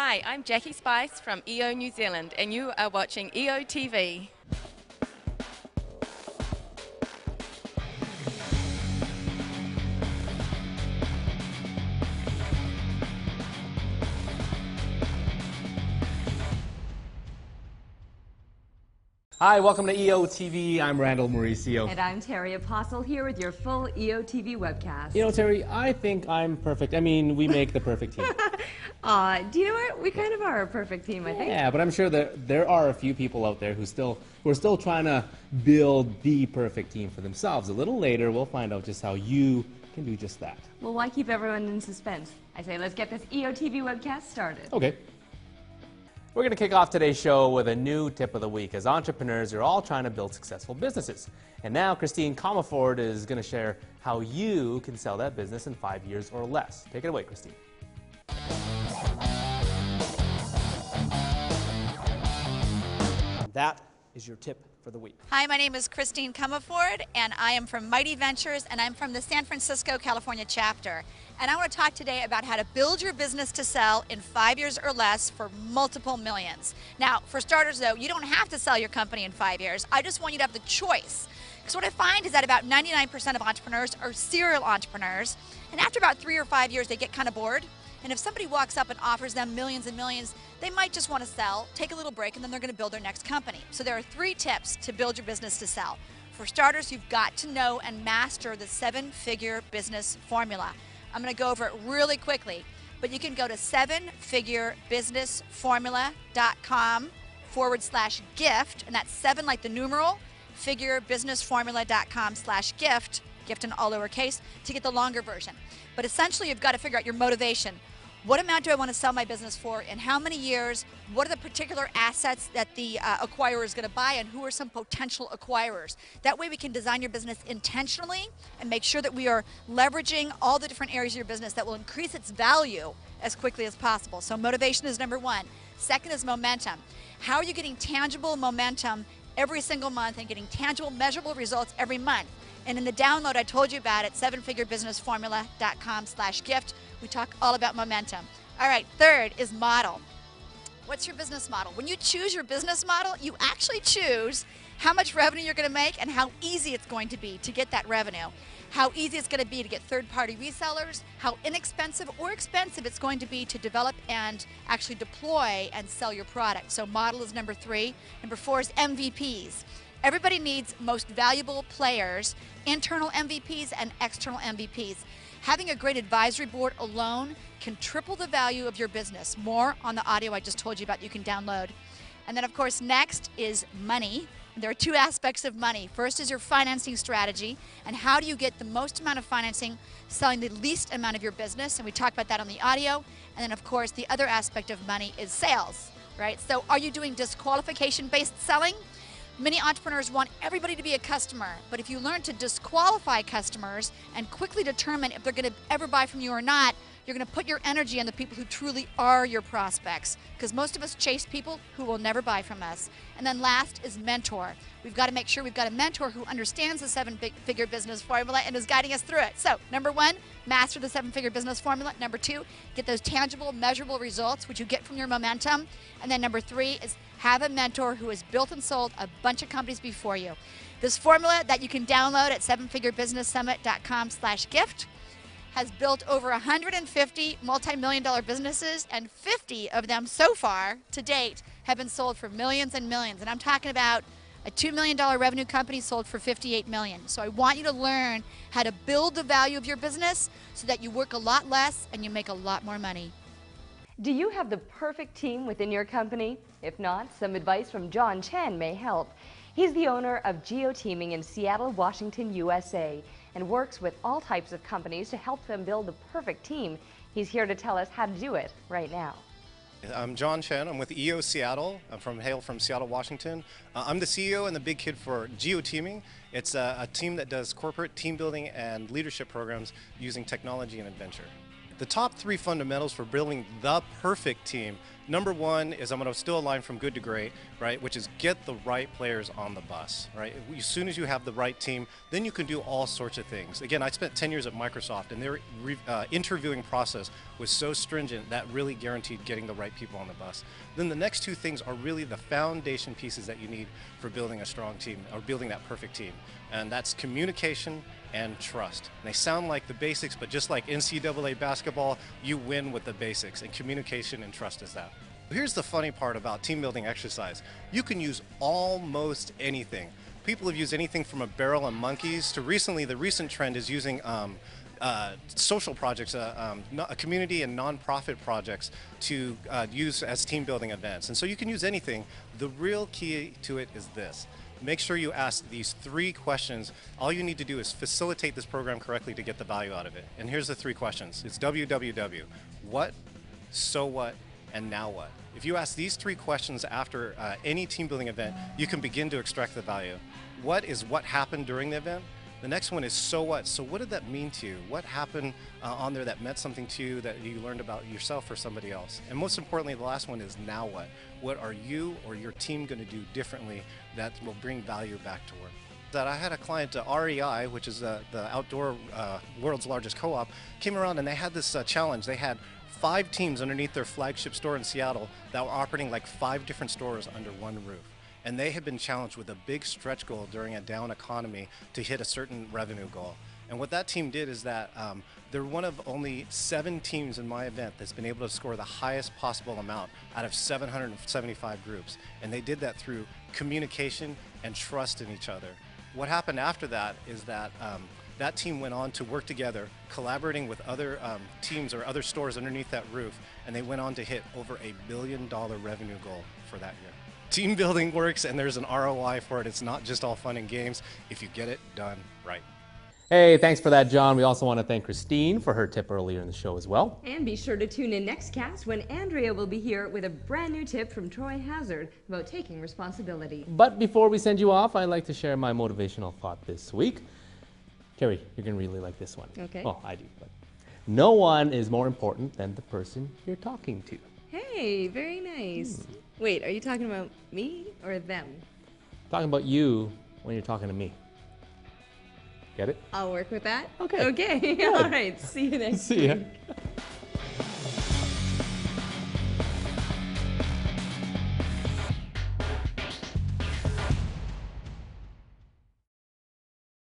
Hi, I'm Jackie Spice from EO New Zealand and you are watching EOtv. Hi, welcome to EOtv. I'm Randall Mauricio. And I'm Terry Apostle here with your full EOtv webcast. You know, Terry, I think I'm perfect. I mean, we make the perfect team. Do you know what? We kind of are a perfect team, I think. Yeah, but I'm sure that there are a few people out there who are still trying to build the perfect team for themselves. A little later, we'll find out just how you can do just that. Well, why keep everyone in suspense? I say let's get this EOtv webcast started. Okay. We're going to kick off today's show with a new tip of the week, as entrepreneurs are all trying to build successful businesses. And now Christine Comerford is going to share how you can sell that business in 5 years or less. Take it away, Christine. That is your tip for the week. Hi, my name is Christine Comerford, and I am from Mighty Ventures, and I'm from the San Francisco, California chapter. And I want to talk today about how to build your business to sell in 5 years or less for multiple millions. Now, for starters though, you don't have to sell your company in 5 years. I just want you to have the choice. Because what I find is that about 99% of entrepreneurs are serial entrepreneurs, and after about 3 or 5 years, they get kind of bored. And if somebody walks up and offers them millions and millions, they might just want to sell, take a little break, and then they're going to build their next company. So there are 3 tips to build your business to sell. For starters, you've got to know and master the 7-figure business formula. I'm going to go over it really quickly, but you can go to 7figurebusinessformula.com/gift, and that's 7 like the numeral, figurebusinessformula.com/gift, gift in all lowercase, to get the longer version. But essentially, you've got to figure out your motivation. What amount do I want to sell my business for? In how many years? What are the particular assets that the acquirer is going to buy, and who are some potential acquirers? That way we can design your business intentionally and make sure that we are leveraging all the different areas of your business that will increase its value as quickly as possible. So motivation is number 1. Second is momentum. How are you getting tangible momentum every single month and getting tangible, measurable results every month? And in the download I told you about it, 7figurebusinessformula.com/gift, we talk all about momentum. All right, third is model. What's your business model? When you choose your business model, you actually choose how much revenue you're going to make and how easy it's going to be to get that revenue. How easy it's going to be to get third-party resellers, how inexpensive or expensive it's going to be to develop and actually deploy and sell your product. So model is number 3. Number 4 is MVPs. Everybody needs most valuable players, internal MVPs and external MVPs. Having a great advisory board alone can triple the value of your business. More on the audio I just told you about you can download. And then of course next is money. There are 2 aspects of money. First is your financing strategy, and how do you get the most amount of financing selling the least amount of your business, and we talk about that on the audio. And then of course the other aspect of money is sales, right? So are you doing disqualification-based selling? Many entrepreneurs want everybody to be a customer, but if you learn to disqualify customers and quickly determine if they're going to ever buy from you or not, you're going to put your energy on the people who truly are your prospects, because most of us chase people who will never buy from us. And then last is mentor. We've got to make sure we've got a mentor who understands the 7-figure business formula and is guiding us through it. So number 1, master the 7-figure business formula. Number 2, get those tangible, measurable results, which you get from your momentum. And then number 3 is have a mentor who has built and sold a bunch of companies before you. This formula that you can download at 7figurebusinesssummit.com/gift has built over 150 multi-million-dollar businesses, and 50 of them so far to date have been sold for millions and millions. And I'm talking about a $2 million revenue company sold for $58 million. So I want you to learn how to build the value of your business so that you work a lot less and you make a lot more money. Do you have the perfect team within your company? If not, some advice from John Chen may help. He's the owner of GeoTeaming in Seattle, Washington, USA, and works with all types of companies to help them build the perfect team. He's here to tell us how to do it right now. I'm John Chen. I'm with EO Seattle. Hail from Seattle, Washington. I'm the CEO and the big kid for GeoTeaming. It's a team that does corporate team building and leadership programs using technology and adventure. The top 3 fundamentals for building the perfect team Number one is, I'm going to steal a line from Good to Great, right, which is get the right players on the bus, right? As soon as you have the right team, then you can do all sorts of things. Again, I spent 10 years at Microsoft, and their interviewing process was so stringent that really guaranteed getting the right people on the bus. Then the next two things are really the foundation pieces that you need for building a strong team, or building that perfect team. And that's communication and trust. And they sound like the basics, but just like NCAA basketball, you win with the basics, and communication and trust is that. Here's the funny part about team building exercise. You can use almost anything. People have used anything from a barrel of monkeys to the recent trend is using social projects, community and nonprofit projects to use as team building events. And so you can use anything. The real key to it is this. Make sure you ask these 3 questions. All you need to do is facilitate this program correctly to get the value out of it. And here's the 3 questions. It's WWW. What, so what, and now what? If you ask these 3 questions after any team building event, you can begin to extract the value. What is what happened during the event? The next one is so what? So what did that mean to you? What happened on there that meant something to you that you learned about yourself or somebody else? And most importantly, the last one is now what? What are you or your team going to do differently that will bring value back to work? That I had a client, REI, which is the outdoor world's largest co-op, came around and they had this challenge. They had 5 teams underneath their flagship store in Seattle that were operating like 5 different stores under one roof. And they had been challenged with a big stretch goal during a down economy to hit a certain revenue goal. And what that team did is that they're one of only 7 teams in my event that's been able to score the highest possible amount out of 775 groups. And they did that through communication and trust in each other. What happened after that is that that team went on to work together, collaborating with other teams or other stores underneath that roof, and they went on to hit over $1 billion revenue goal for that year. Team building works, and there's an ROI for it. It's not just all fun and games if you get it done right. Hey, thanks for that, John. We also want to thank Christine for her tip earlier in the show as well. And be sure to tune in next cast when Andrea will be here with a brand new tip from Troy Hazard about taking responsibility. But before we send you off, I'd like to share my motivational thought this week. Terry, you're going to really like this one. Okay. Well, I do. But no one is more important than the person you're talking to. Hey, very nice. Wait, are you talking about me or them? Talking about you when you're talking to me. Get it? I'll work with that. Okay. Okay. All right. See you next See ya. week.